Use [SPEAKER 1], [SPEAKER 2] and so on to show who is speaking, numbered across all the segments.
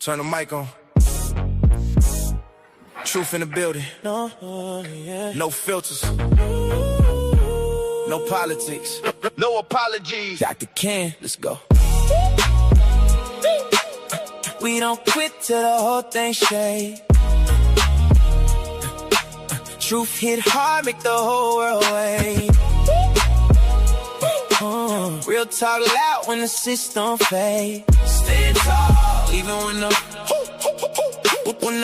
[SPEAKER 1] Turn the mic on. Truth in the building. No filters. No politics. No apologies. Dr. Ken, let's go. We don't quit till the whole thing shake. Truth hit hard, make the whole world wait. Real talk loud when the system fade. Stand tall, even when the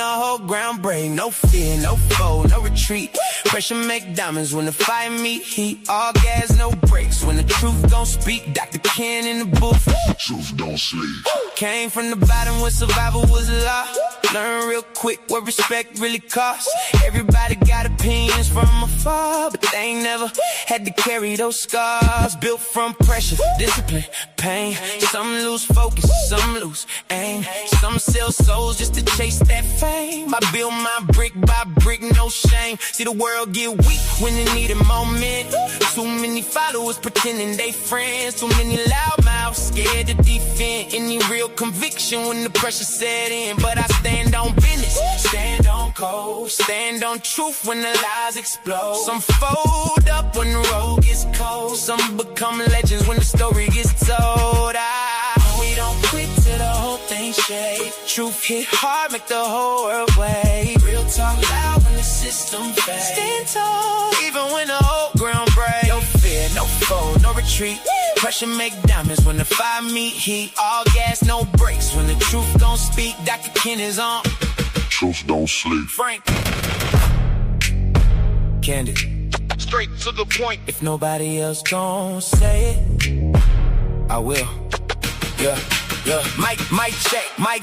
[SPEAKER 1] whole ground break. No fear, no foe, no retreat. Pressure make diamonds when the fire meet heat. All gas, no brakes. When the truth gon' speak, Dr. Ken in the booth.
[SPEAKER 2] Truth don't sleep.
[SPEAKER 1] Came from the bottom where survival was law. Learn real quick what respect really costs. Everybody got opinions from afar, but they ain't never had to carry those scars. Built from pressure, discipline, pain. Some lose focus, some lose aim. Some sell souls just to chase that fame. I build my brick by brick, no shame. See the world get weak when it need a moment. Too many followers pretending they friends. Too many loudmouths scared to defend any real conviction when the pressure set in. But I stand on business, stand on code, stand on truth when the lies explode. Some fold up when the road gets cold. Some become legends when the story gets told. We don't quit till the whole thing shake. Truth hit hard, make the whole world wait. Real talk loud when the system fades. Stand tall, even when the whole ground breaks. No fear, no foe, no retreat. Pressure make diamonds when the fire meet heat. All gas, no brakes. When the truth gon' speak, Dr. Ken is on.
[SPEAKER 2] Truth don't sleep.
[SPEAKER 1] Frank. Candid.
[SPEAKER 2] Straight to the point.
[SPEAKER 1] If nobody else gon' say it, I will. Yeah. Mic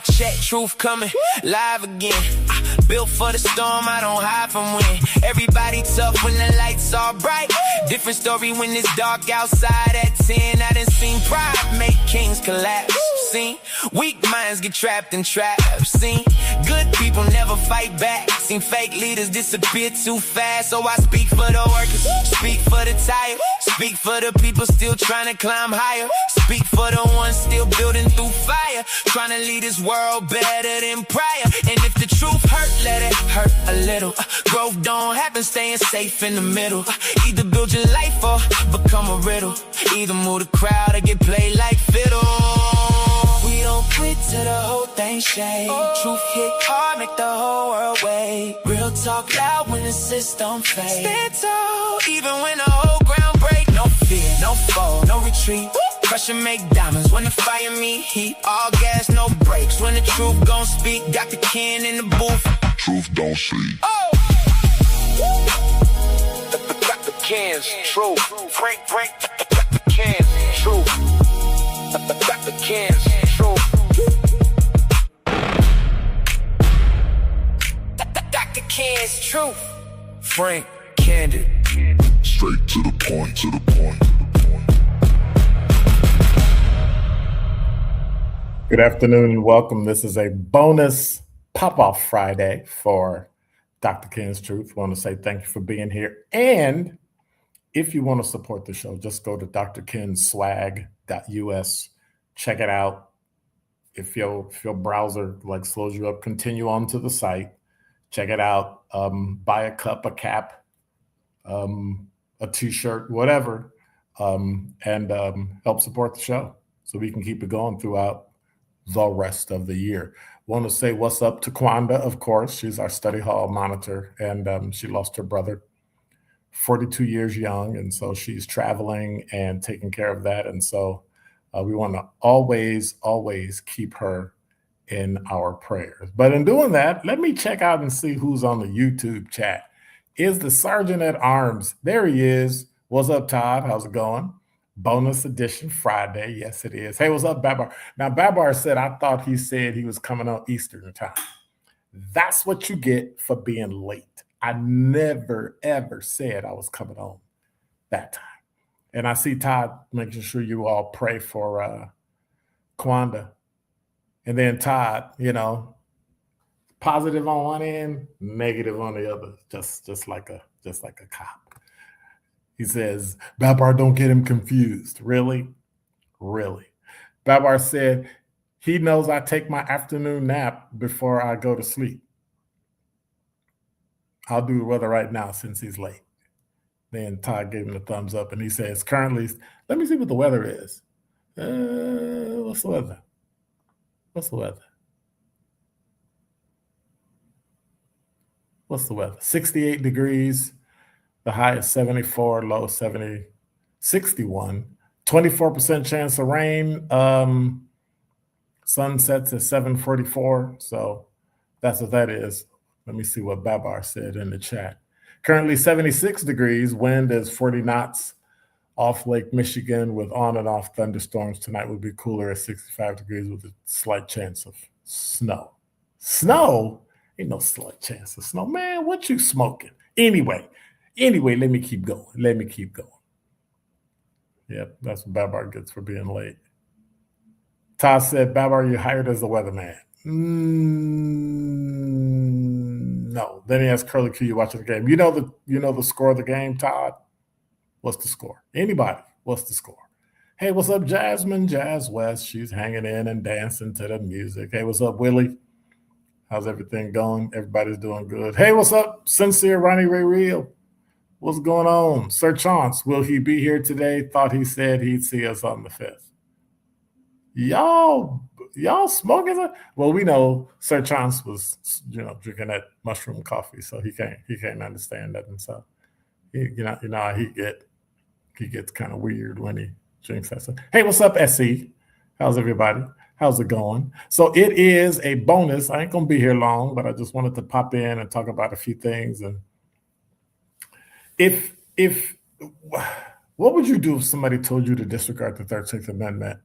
[SPEAKER 1] check, truth coming, live again. Built for the storm, I don't hide from wind. Everybody tough when the lights are bright. Different story when it's dark outside at 10. I done seen pride make kings collapse. Seen weak minds get trapped in traps. Seen good people never fight back. Seen fake leaders disappear too fast. So I speak for the workers, speak for the tired, speak for the people still trying to climb higher. Speak for the ones still building through fire, trying to lead this world better than prior. And if the truth hurt, let it hurt a little. Growth don't happen staying safe in the middle. Either build your life or become a riddle. Either move the crowd or get played like fiddle. We don't quit till the whole thing shake. Truth hit hard, make the whole world wait. Real talk loud when the system fades. Stand tall, even when the whole ground break. No fear, no foe, no retreat. Pressure make diamonds when the fire meet heat. All gas, no brakes. When the truth gon' speak, Dr. Ken in the booth.
[SPEAKER 2] Truth don't sleep.
[SPEAKER 1] Dr. Ken's truth. Frank, Dr. Ken's truth. Dr. Ken's truth. Dr. Ken's truth. Frank, Candid.
[SPEAKER 2] Straight to the point, to the point.
[SPEAKER 3] Good afternoon and welcome. This is a bonus pop-off Friday for Dr. Ken's Truth. I want to say thank you for being here. And if you want to support the show, just go to drkenswag.us. Check it out. If your browser slows you up, continue on to the site. Check it out. Buy a cup, a cap, a t-shirt, whatever, and help support the show so we can keep it going throughout the rest of the year. Want to say what's up to Kwanda, of course. She's our study hall monitor, and she lost her brother 42 years young, and so she's traveling and taking care of that. And so we want to always keep her in our prayers. But in doing that, let me check out and see who's on the YouTube chat. Is the Sergeant at Arms? There he is. What's up, Todd? How's it going? Bonus edition Friday. Yes, it is. Hey, what's up, Babar? Now, Babar said, I thought he said he was coming on Eastern time. That's what you get for being late. I never, ever said I was coming on that time. And I see Todd making sure you all pray for Kwanda. And then Todd, positive on one end, negative on the other, just like a cop. He says, Babar, don't get him confused. Really? Babar said He knows I take my afternoon nap before I go to sleep. I'll do the weather right now since he's late. Then Todd gave him the thumbs up and he says, currently, let me see what the weather is. What's the weather? What's the weather? What's the weather? 68 degrees. The high is 74, low 61. 24% chance of rain. Sun sets at 7:44. So that's what that is. Let me see what Babar said in the chat. Currently 76 degrees. Wind is 40 knots off Lake Michigan with on and off thunderstorms. Tonight will be cooler at 65 degrees with a slight chance of snow. Snow? Ain't no slight chance of snow. Man, what you smoking? Anyway, let me keep going. Yep, that's what Babar gets for being late. Todd said, Babar, you hired as the weatherman. No. Then he asked Curly Q, you watching the game. You know the score of the game, Todd? What's the score? Anybody? What's the score? Hey, what's up, Jasmine? Jazz West. She's hanging in and dancing to the music. Hey, what's up, Willie? How's everything going? Everybody's doing good. Hey, what's up, Sincere Ronnie Ray Real? What's going on? Sir Chance, will he be here today? Thought he said he'd see us on the 5th. Y'all smoking? Well, we know Sir Chance was, drinking that mushroom coffee, so he can't understand that himself. He gets kind of weird when he drinks that stuff. Hey, what's up, SC? How's everybody? How's it going? So it is a bonus. I ain't gonna be here long, but I just wanted to pop in and talk about a few things. And if what would you do if somebody told you to disregard the 13th Amendment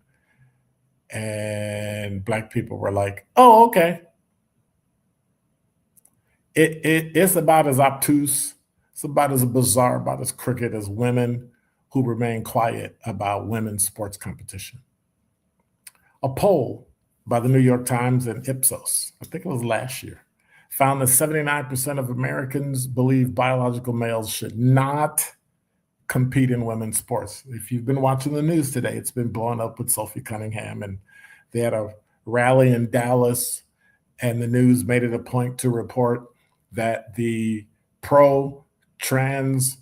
[SPEAKER 3] and Black people were like, oh, okay. It's about as obtuse, it's about as bizarre, about as crooked as women who remain quiet about women's sports competition. A poll by the New York Times and Ipsos, I think it was last year, found that 79% of Americans believe biological males should not compete in women's sports. If you've been watching the news today, it's been blowing up with Sophie Cunningham, and they had a rally in Dallas, and the news made it a point to report that the pro-trans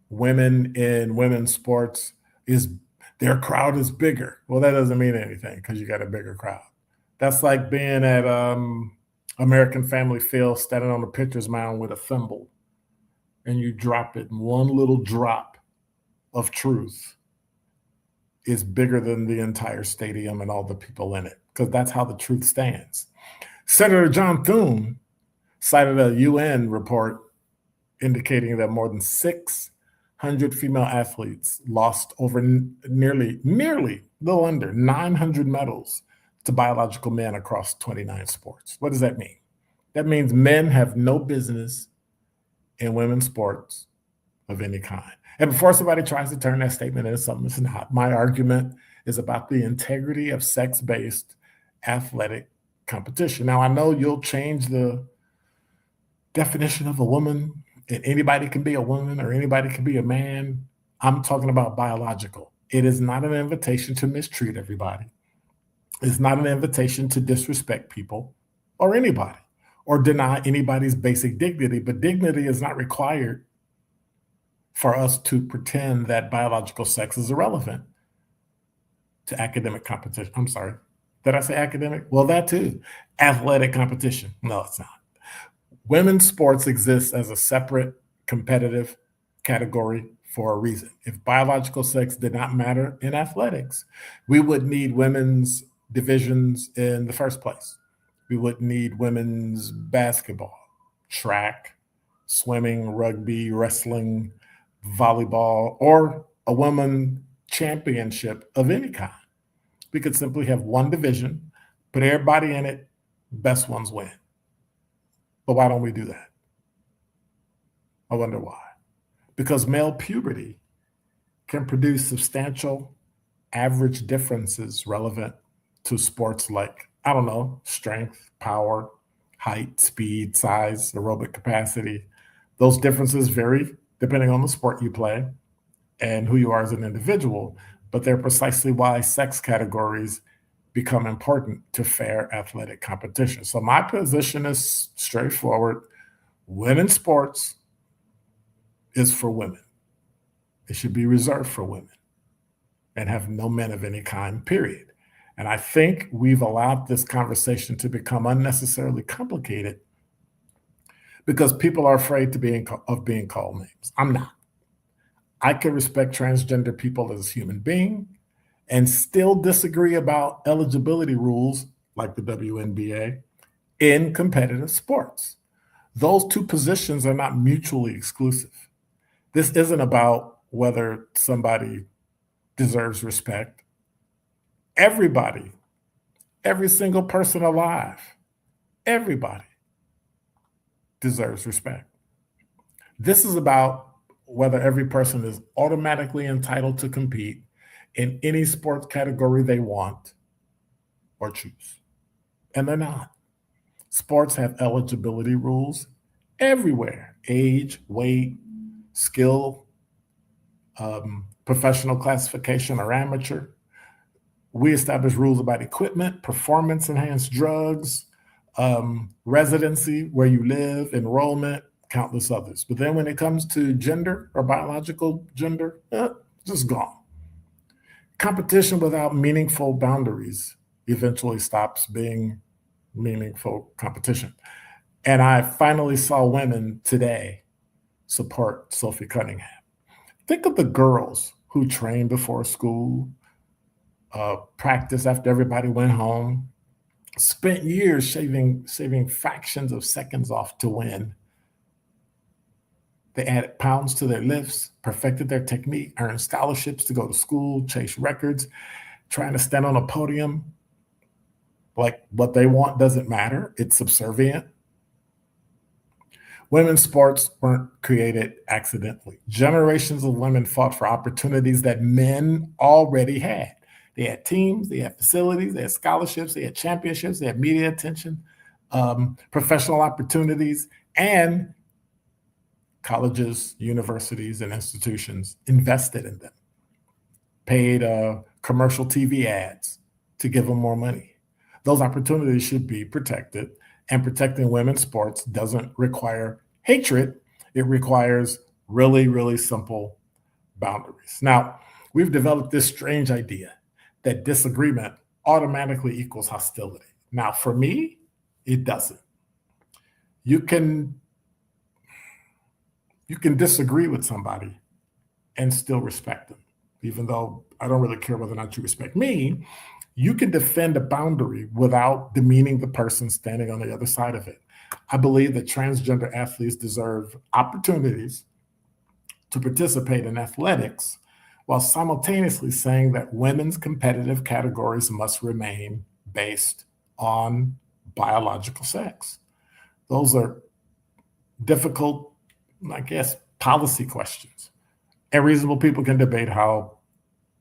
[SPEAKER 3] women in women's sports their crowd is bigger. Well, that doesn't mean anything because you got a bigger crowd. That's like being at American Family Field, standing on the pitcher's mound with a thimble, and you drop it, and one little drop of truth is bigger than the entire stadium and all the people in it, because that's how the truth stands. Senator John Thune cited a UN report indicating that more than 600 female athletes lost over nearly, little under 900 medals to biological men across 29 sports. What does that mean? That means men have no business in women's sports of any kind. And before somebody tries to turn that statement into something it's not, my argument is about the integrity of sex-based athletic competition. Now, I know you'll change the definition of a woman, and anybody can be a woman or anybody can be a man. I'm talking about biological. It is not an invitation to mistreat everybody. It's not an invitation to disrespect people or anybody or deny anybody's basic dignity. But dignity is not required for us to pretend that biological sex is irrelevant to academic competition. I'm sorry. Did I say academic? Well, that too. Athletic competition. No, it's not. Women's sports exist as a separate competitive category for a reason. If biological sex did not matter in athletics, we would need women's divisions in the first place. We would need women's basketball, track, swimming, rugby, wrestling, volleyball, or a women championship of any kind. We could simply have one division, put everybody in it, best ones win. But why don't we do that? I wonder why. Because male puberty can produce substantial average differences relevant to sports like, I don't know, strength, power, height, speed, size, aerobic capacity. Those differences vary depending on the sport you play and who you are as an individual, but they're precisely why sex categories become important to fair athletic competition. So my position is straightforward. Women's sports is for women. It should be reserved for women and have no men of any kind, period. And I think we've allowed this conversation to become unnecessarily complicated because people are afraid of being called names. I'm not. I can respect transgender people as a human being and still disagree about eligibility rules like the WNBA in competitive sports. Those two positions are not mutually exclusive. This isn't about whether somebody deserves respect. Everybody, every single person alive, everybody deserves respect. This is about whether every person is automatically entitled to compete in any sports category they want or choose. And they're not. Sports have eligibility rules everywhere: age, weight, skill, professional classification or amateur. We establish rules about equipment, performance-enhanced drugs, residency, where you live, enrollment, countless others. But then when it comes to gender or biological gender, just gone. Competition without meaningful boundaries eventually stops being meaningful competition. And I finally saw women today support Sophie Cunningham. Think of the girls who trained before school, practiced after everybody went home, spent years saving fractions of seconds off to win. They added pounds to their lifts, perfected their technique, earned scholarships to go to school, chase records, trying to stand on a podium. Like, what they want doesn't matter. It's subservient. Women's sports weren't created accidentally. Generations of women fought for opportunities that men already had. They had teams, they had facilities, they had scholarships, they had championships, they had media attention, professional opportunities, and colleges, universities, and institutions invested in them, paid commercial TV ads to give them more money. Those opportunities should be protected, and protecting women's sports doesn't require hatred. It requires really, really simple boundaries. Now, we've developed this strange idea that disagreement automatically equals hostility. Now, for me, it doesn't. You can disagree with somebody and still respect them. Even though I don't really care whether or not you respect me, you can defend a boundary without demeaning the person standing on the other side of it. I believe that transgender athletes deserve opportunities to participate in athletics while simultaneously saying that women's competitive categories must remain based on biological sex. Those are difficult, I guess, policy questions. And reasonable people can debate how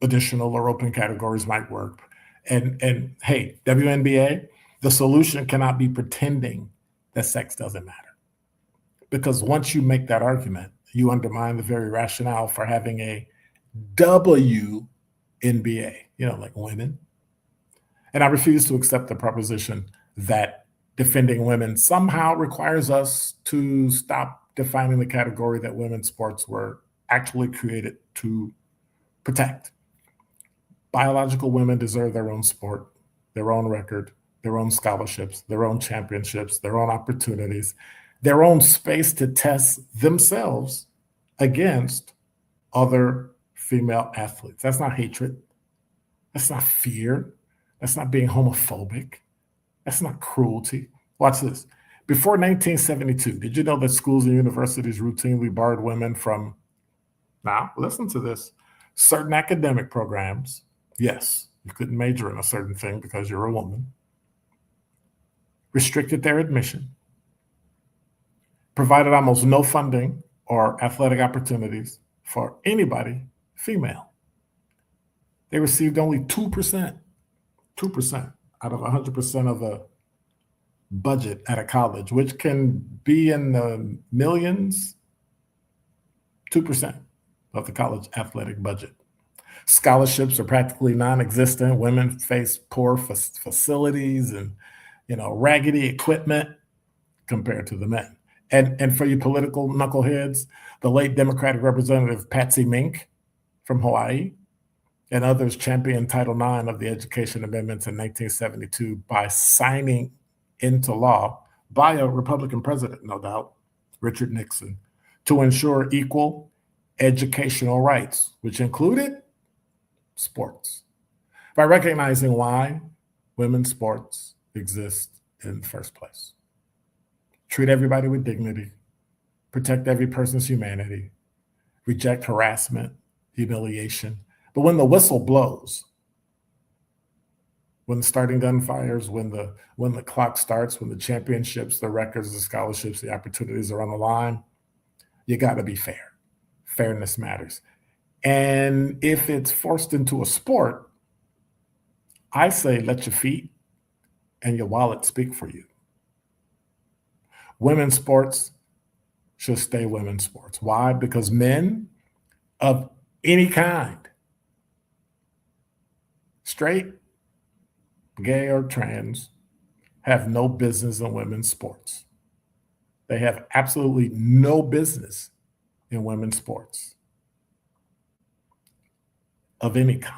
[SPEAKER 3] additional or open categories might work. And hey, WNBA, the solution cannot be pretending that sex doesn't matter. Because once you make that argument, you undermine the very rationale for having a WNBA, like women. And I refuse to accept the proposition that defending women somehow requires us to stop defining the category that women's sports were actually created to protect. Biological women deserve their own sport, their own record, their own scholarships, their own championships, their own opportunities, their own space to test themselves against other female athletes. That's not hatred. That's not fear. That's not being homophobic. That's not cruelty. Watch this. Before 1972, did you know that schools and universities routinely barred women from, now listen to this, certain academic programs? Yes, you couldn't major in a certain thing because you're a woman. Restricted their admission, provided almost no funding or athletic opportunities for anybody female. They received only 2% out of 100% of the budget at a college, which can be in the millions, 2% of the college athletic budget. Scholarships are practically non-existent. Women face poor facilities and, raggedy equipment compared to the men. And for you political knuckleheads, the late Democratic Representative Patsy Mink from Hawaii and others championed Title IX of the Education Amendments in 1972 by signing into law by a Republican president, no doubt, Richard Nixon, to ensure equal educational rights, which included sports, by recognizing why women's sports exist in the first place. Treat everybody with dignity, protect every person's humanity, reject harassment, humiliation. But when the whistle blows, when the starting gun fires, when the clock starts, when the championships, the records, the scholarships, the opportunities are on the line, you got to be fair. Fairness matters. And if it's forced into a sport, I say let your feet and your wallet speak for you. Women's sports should stay women's sports. Why? Because men of any kind, straight, gay, or trans, have no business in women's sports. They have absolutely no business in women's sports of any kind.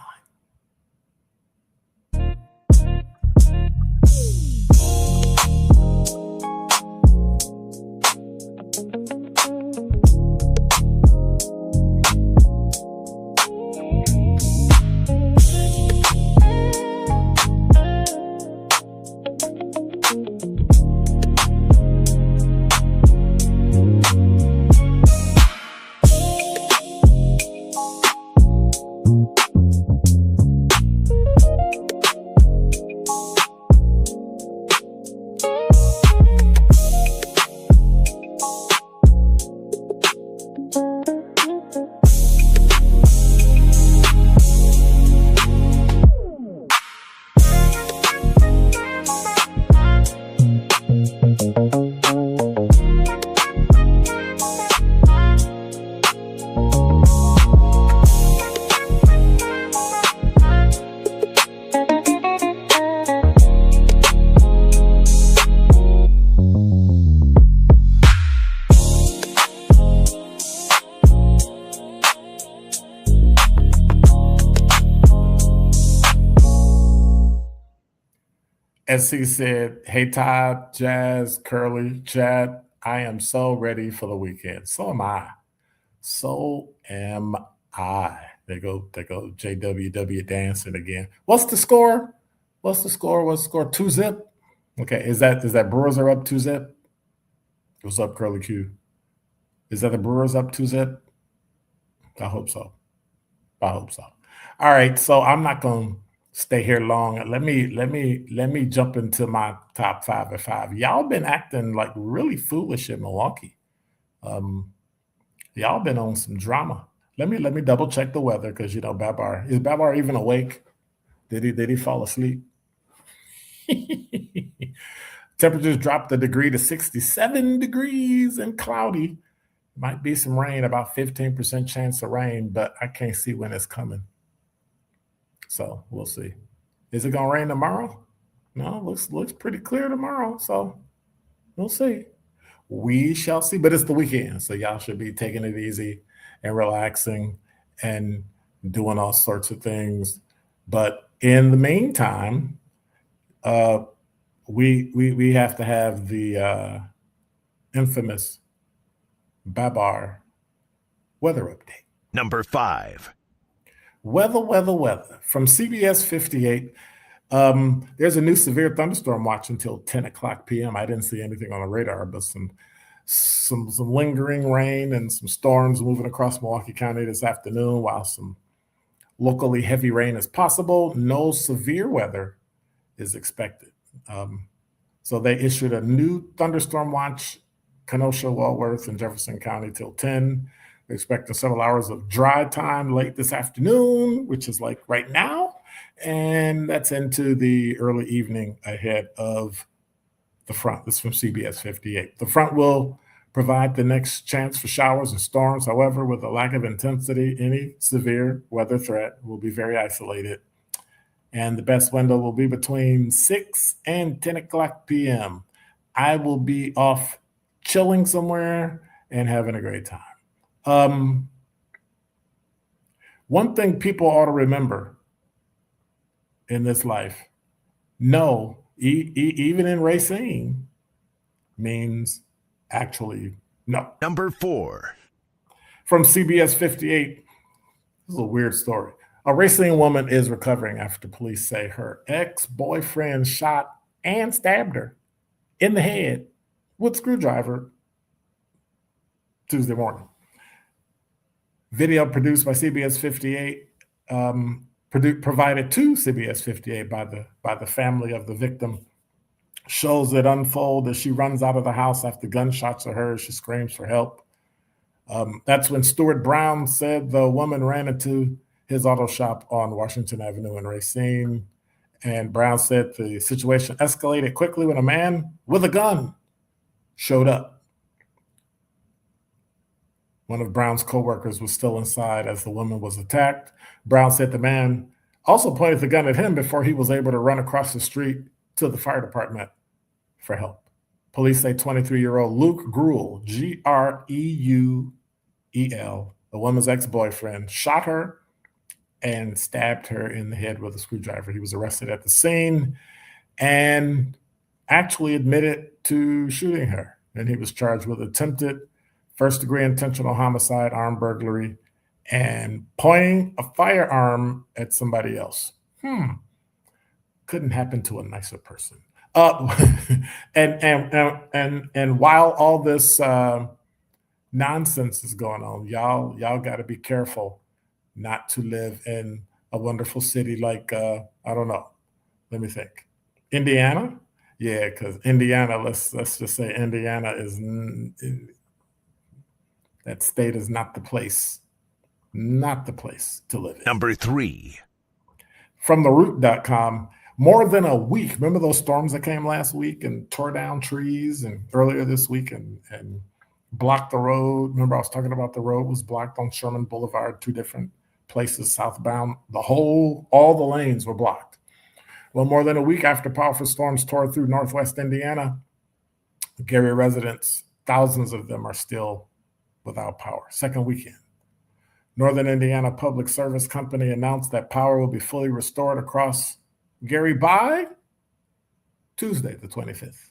[SPEAKER 3] SC said, hey, Todd, Jazz, Curly, Chad, I am so ready for the weekend. So am I. So am I. There go JWW dancing again. What's the score? 2-zip? Okay, is that Brewers are up 2-zip? What's up, Curly Q? Is that the Brewers up 2-zip? I hope so. All right, so I'm not going to stay here long. Let me jump into my top 5 at 5. Y'all been acting like really foolish in Milwaukee. Y'all been on some drama. Let me double check the weather because Babar is Babar even awake? Did he fall asleep? Temperatures dropped a degree to 67 degrees and cloudy. Might be some rain, about 15% chance of rain, but I can't see when it's coming. So we'll see. Is it gonna rain tomorrow? No, looks pretty clear tomorrow. So we'll see. We shall see. But it's the weekend, so y'all should be taking it easy and relaxing and doing all sorts of things. But in the meantime, we have to have the infamous Babar weather update.
[SPEAKER 4] Number 5.
[SPEAKER 3] Weather from CBS 58. There's a new severe thunderstorm watch until 10 o'clock p.m. I didn't see anything on the radar, but some lingering rain and some storms moving across Milwaukee County this afternoon, while some locally heavy rain is possible. No severe weather is expected. So they issued a new thunderstorm watch, Kenosha, Walworth, and Jefferson County till 10. They're expecting several hours of dry time late this afternoon, which is like right now. And that's into the early evening ahead of the front. This is from CBS 58. The front will provide the next chance for showers and storms. However, with a lack of intensity, any severe weather threat will be very isolated. And the best window will be between 6 and 10 o'clock p.m. I will be off chilling somewhere and having a great time. One thing people ought to remember in this life, no, even in Racine, means actually no.
[SPEAKER 4] Number 4.
[SPEAKER 3] From CBS 58, this is a weird story. A Racine woman is recovering after police say her ex-boyfriend shot and stabbed her in the head with a screwdriver Tuesday morning. Video produced by CBS 58, provided to CBS 58 by the family of the victim, shows it unfold as she runs out of the house after gunshots are heard. She screams for help. That's when Stuart Brown said the woman ran into his auto shop on Washington Avenue in Racine. And Brown said the situation escalated quickly when a man with a gun showed up. One of Brown's coworkers was still inside as the woman was attacked. Brown said the man also pointed the gun at him before he was able to run across the street to the fire department for help. Police say 23-year-old Luke Gruel, Greuel, the woman's ex-boyfriend, shot her and stabbed her in the head with a screwdriver. He was arrested at the scene and actually admitted to shooting her. And he was charged with attempted first-degree intentional homicide, armed burglary, and pointing a firearm at somebody else. Couldn't happen to a nicer person. And while all this nonsense is going on, y'all got to be careful not to live in a wonderful city like I don't know. Let me think. Indiana, yeah, because Indiana. Let's just say Indiana is that state is not the place to live in.
[SPEAKER 4] Number 3.
[SPEAKER 3] From theroot.com, more than a week. Remember those storms that came last week and tore down trees and earlier this week and blocked the road? Remember I was talking about the road was blocked on Sherman Boulevard, 2 different places southbound. All the lanes were blocked. Well, more than a week after powerful storms tore through northwest Indiana, Gary residents, thousands of them are still without power. Second weekend. Northern Indiana Public Service Company announced that power will be fully restored across Gary by Tuesday, the 25th.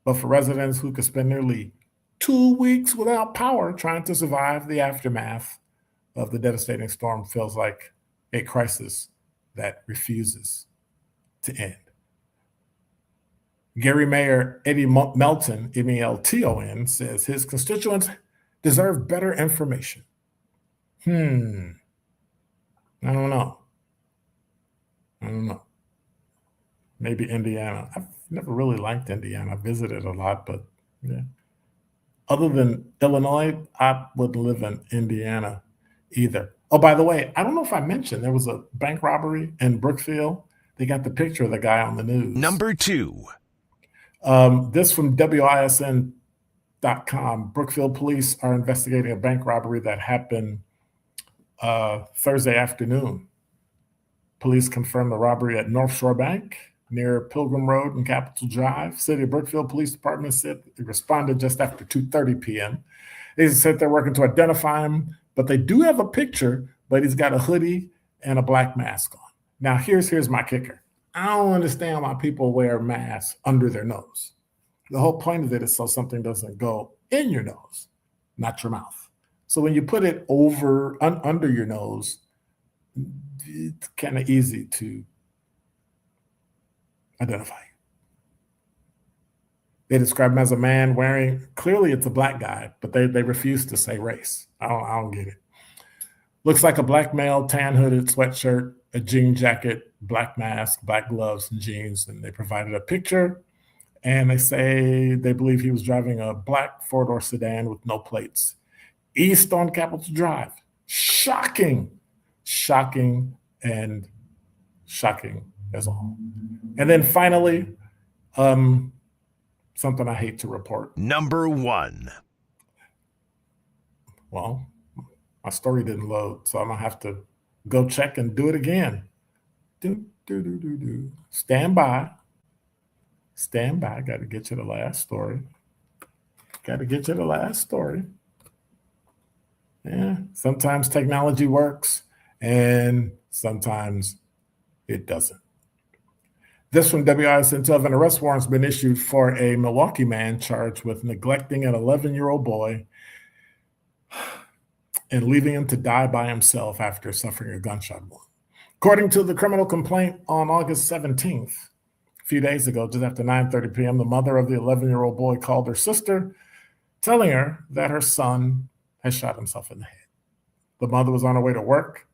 [SPEAKER 3] But for residents who could spend nearly 2 weeks without power trying to survive the aftermath of the devastating storm feels like a crisis that refuses to end. Gary Mayor Eddie Melton, M-E-L-T-O-N, says his constituents deserve better information. I don't know. Maybe Indiana. I've never really liked Indiana. I visited a lot, but yeah. Other than Illinois, I wouldn't live in Indiana either. Oh, by the way, I don't know if I mentioned there was a bank robbery in Brookfield. They got the picture of the guy on the news.
[SPEAKER 4] Number 2.
[SPEAKER 3] This from WISN.com. Brookfield police are investigating a bank robbery that happened Thursday afternoon. Police confirmed the robbery at North Shore Bank near Pilgrim Road and Capitol Drive. City of Brookfield Police Department said it responded just after 2:30 p.m. They said they're working to identify him, but they do have a picture, but he's got a hoodie and a black mask on. Now, here's my kicker. I don't understand why people wear masks under their nose. The whole point of it is so something doesn't go in your nose, not your mouth. So when you put it under your nose, it's kind of easy to identify. They describe him as a man wearing, clearly it's a black guy, but they refuse to say race. I don't get it. Looks like a black male, tan hooded sweatshirt, a jean jacket, black mask, black gloves, and jeans. And they provided a picture. And they say they believe he was driving a black 4-door sedan with no plates, east on Capitol Drive. Shocking as all. And then finally, something I hate to report.
[SPEAKER 4] Number 1.
[SPEAKER 3] Well, my story didn't load, so I'm going to have to go check and do it again. Stand by. Stand by. Got to get you the last story. Yeah, sometimes technology works and sometimes it doesn't. This from WISN 12, an arrest warrant's been issued for a Milwaukee man charged with neglecting an 11-year-old boy and leaving him to die by himself after suffering a gunshot wound. According to the criminal complaint on August 17th, a few days ago, just after 9:30 p.m., the mother of the 11-year-old boy called her sister, telling her that her son had shot himself in the head. The mother was on her way to work.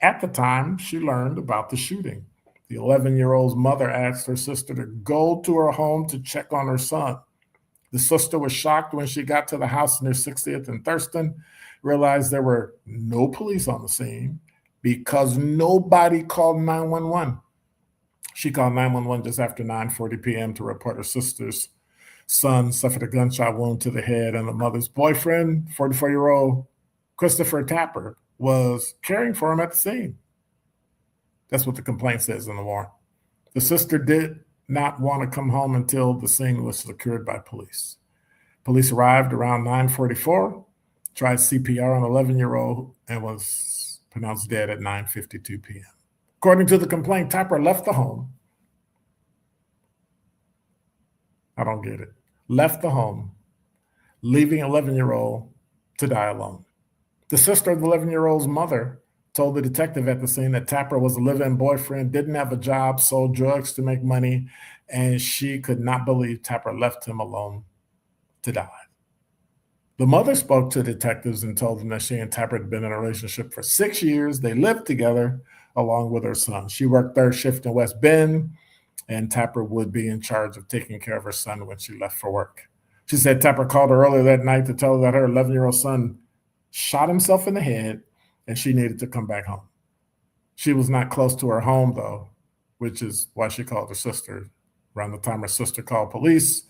[SPEAKER 3] At the time, she learned about the shooting. The 11-year-old's mother asked her sister to go to her home to check on her son. The sister was shocked when she got to the house near 60th and Thurston, realized there were no police on the scene because nobody called 911. She called 911 just after 9:40 p.m. to report her sister's son suffered a gunshot wound to the head, and the mother's boyfriend, 44-year-old Christopher Tapper, was caring for him at the scene. That's what the complaint says in the warrant. The sister did not want to come home until the scene was secured by police. Police arrived around 9:44, tried CPR on an 11-year-old, and was pronounced dead at 9:52 p.m. According to the complaint, Tapper left the home. I don't get it. Left the home, leaving 11-year-old to die alone. The sister of the 11-year-old's mother told the detective at the scene that Tapper was a live-in boyfriend, didn't have a job, sold drugs to make money, and she could not believe Tapper left him alone to die. The mother spoke to detectives and told them that she and Tapper had been in a relationship for 6 years. They lived together along with her son. She worked third shift in West Bend, and Tapper would be in charge of taking care of her son when she left for work. She said Tapper called her earlier that night to tell her that her 11-year-old son shot himself in the head and she needed to come back home. She was not close to her home, though, which is why she called her sister. Around the time her sister called police,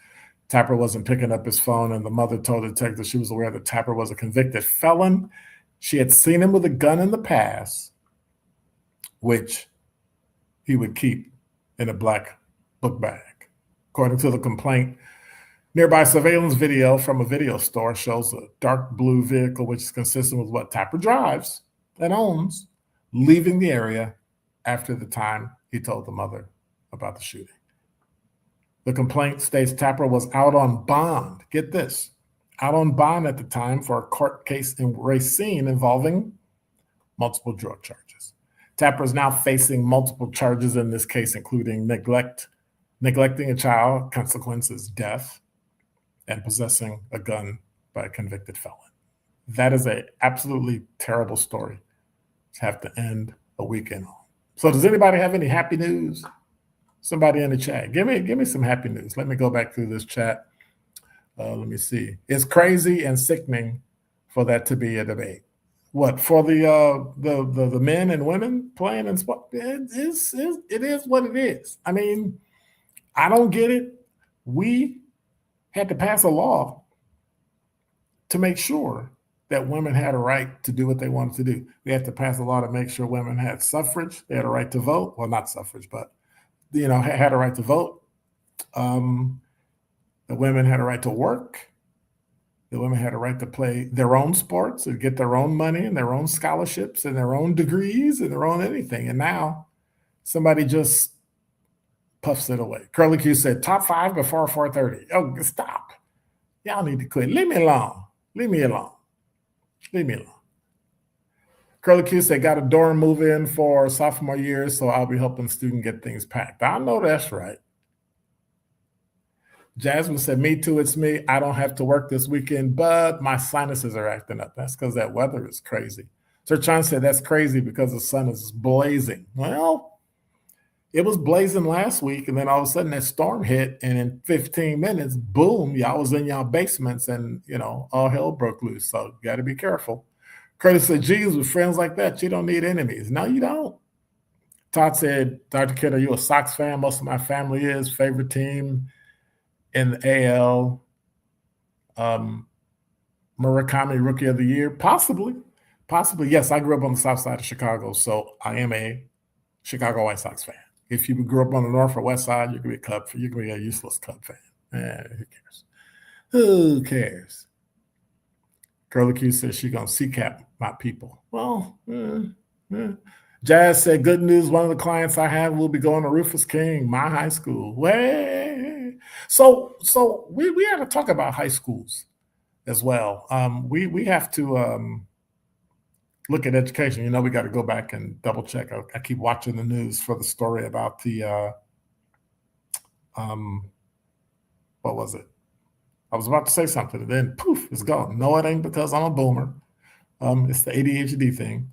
[SPEAKER 3] Tapper wasn't picking up his phone, and the mother told the detective she was aware that Tapper was a convicted felon. She had seen him with a gun in the past, which he would keep in a black book bag. According to the complaint, nearby surveillance video from a video store shows a dark blue vehicle, which is consistent with what Tapper drives and owns, leaving the area after the time he told the mother about the shooting. The complaint states Tapper was out on bond. Get this, out on bond at the time for a court case in Racine involving multiple drug charges. Tapper is now facing multiple charges in this case, including neglecting a child, consequences death, and possessing a gun by a convicted felon. That is an absolutely terrible story to have to end a weekend on. So does anybody have any happy news? Somebody in the chat, give me some happy news. Let me go back through this chat. Let me see. It's crazy and sickening for that to be a debate. What, for the men and women playing in sport? It is what it is. I mean, I don't get it. We had to pass a law to make sure that women had a right to do what they wanted to do. We had to pass a law to make sure women had suffrage. They had a right to vote. Well, not suffrage, but had a right to vote. The women had a right to work. The women had a right to play their own sports and get their own money and their own scholarships and their own degrees and their own anything. And now somebody just puffs it away. Curly Q said, top 5 before 4:30. Oh, stop. Y'all need to quit. Leave me alone. Leave me alone. Leave me alone. Curly Q said, got a dorm move in for sophomore year, so I'll be helping students get things packed. I know that's right. Jasmine said, me too, it's me. I don't have to work this weekend, but my sinuses are acting up. That's because that weather is crazy. Sir Chan said, that's crazy because the sun is blazing. Well, it was blazing last week, and then all of a sudden that storm hit, and in 15 minutes, boom, y'all was in y'all basements, and, all hell broke loose. So you got to be careful. Curtis said, geez, with friends like that, you don't need enemies. No, you don't. Todd said, Dr. Kidd, are you a Sox fan? Most of my family is. Favorite team in the AL. Murakami Rookie of the Year? Possibly. Yes, I grew up on the south side of Chicago, so I am a Chicago White Sox fan. If you grew up on the north or west side, you could be a Cub fan. You could be a useless Cub fan. Who cares? Who cares? Curly Q says she's going to CCAP my people. Well, Jazz said, good news, one of the clients I have will be going to Rufus King, my high school. Way. So we have to talk about high schools as well. We have to look at education. We got to go back and double check. I keep watching the news for the story about the what was it? I was about to say something, and then poof, it's gone. No, it ain't because I'm a boomer. It's the ADHD thing.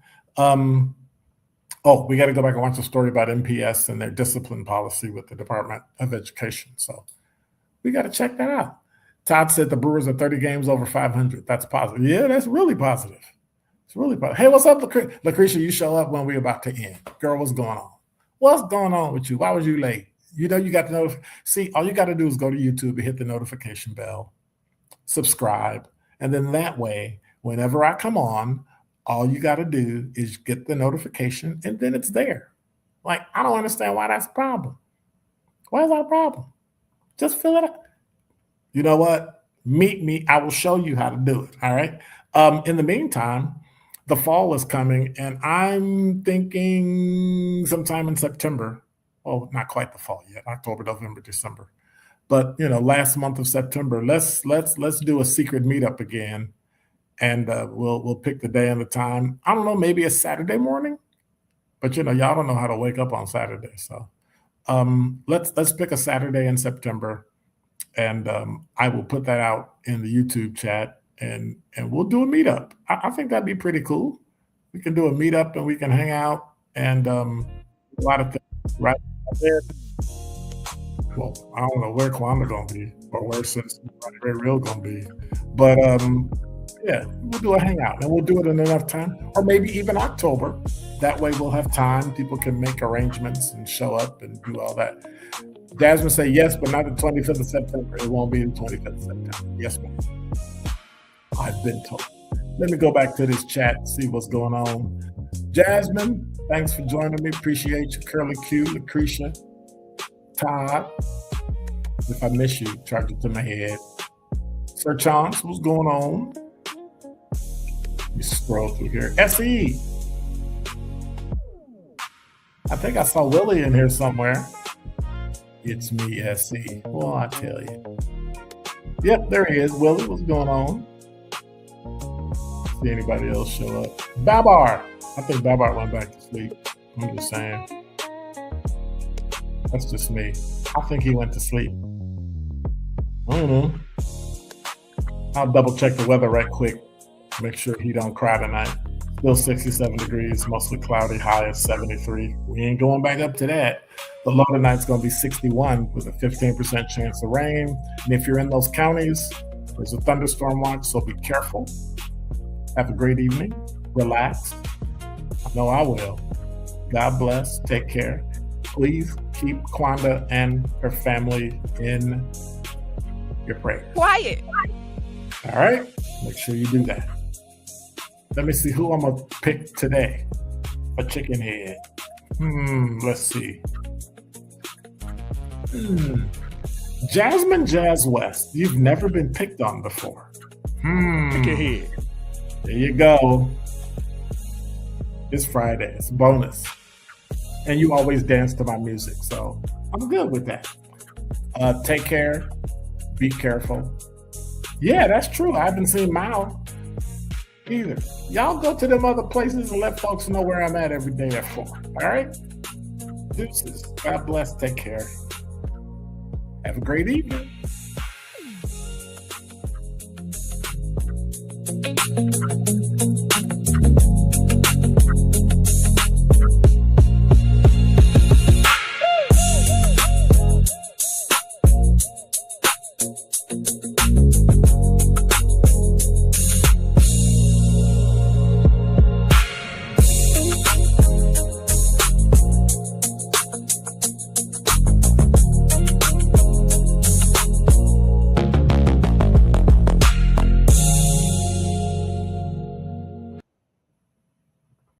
[SPEAKER 3] We got to go back and watch the story about MPS and their discipline policy with the Department of Education. So we got to check that out. Todd said the Brewers are 30 games over 500. That's positive. Yeah, that's really positive. It's really positive. Hey, what's up, Lucretia? You show up when we're about to end. Girl, what's going on? What's going on with you? Why was you late? You got to know. See, all you got to do is go to YouTube and hit the notification bell, subscribe, and then that way, whenever I come on, all you got to do is get the notification, and then it's there. Like, I don't understand why that's a problem. Why is that a problem? Just fill it out. You know what? Meet me. I will show you how to do it. All right. In the meantime, the fall is coming, and I'm thinking sometime in September. Well, not quite the fall yet. October, November, December. But last month of September, let's do a secret meetup again, and we'll pick the day and the time. I don't know, maybe a Saturday morning, but y'all don't know how to wake up on Saturday, so let's pick a Saturday in September, and I will put that out in the YouTube chat, and we'll do a meetup. I think that'd be pretty cool. We can do a meetup, and we can hang out, and a lot of things right there. Well, I don't know where Kwanda gonna be or where Citizen Very Real gonna be, but yeah, we'll do a hangout, and we'll do it in enough time, or maybe even October. That way, we'll have time. People can make arrangements and show up and do all that. Jasmine say yes, but not the 25th of September. It won't be the 25th of September. Yes, ma'am. I've been told. Let me go back to this chat and see what's going on. Jasmine, thanks for joining me. Appreciate you. Curly Q, Lucretia, Todd. If I miss you, charge it to my head. Sir Chance, what's going on? Let me scroll through here. SE. I think I saw Willie in here somewhere. It's me, SE. Well, I tell you. Yep, there he is. Willie, what's going on? See anybody else show up? Babar. I think Babar went back to sleep. I'm just saying. That's just me. I think he went to sleep. I don't know. I'll double check the weather right quick. Make sure he don't cry tonight. Still 67 degrees, mostly cloudy, high at 73. We ain't going back up to that. The low tonight's going to be 61 with a 15% chance of rain. And if you're in those counties, there's a thunderstorm watch, so be careful. Have a great evening. Relax. I know I will. God bless. Take care. Please keep Kwanda and her family in your prayers.
[SPEAKER 5] Quiet.
[SPEAKER 3] All right? Make sure you do that. Let me see who I'm going to pick today. A chicken head. Let's see. Jasmine Jazz West. You've never been picked on before.
[SPEAKER 4] Pick a head.
[SPEAKER 3] There you go. It's Friday. It's a bonus. And you always dance to my music, so I'm good with that. Take care. Be careful. Yeah, that's true. I haven't seen Mao either. Y'all go to them other places and let folks know where I'm at every day at 4. All right? Deuces. God bless. Take care. Have a great evening.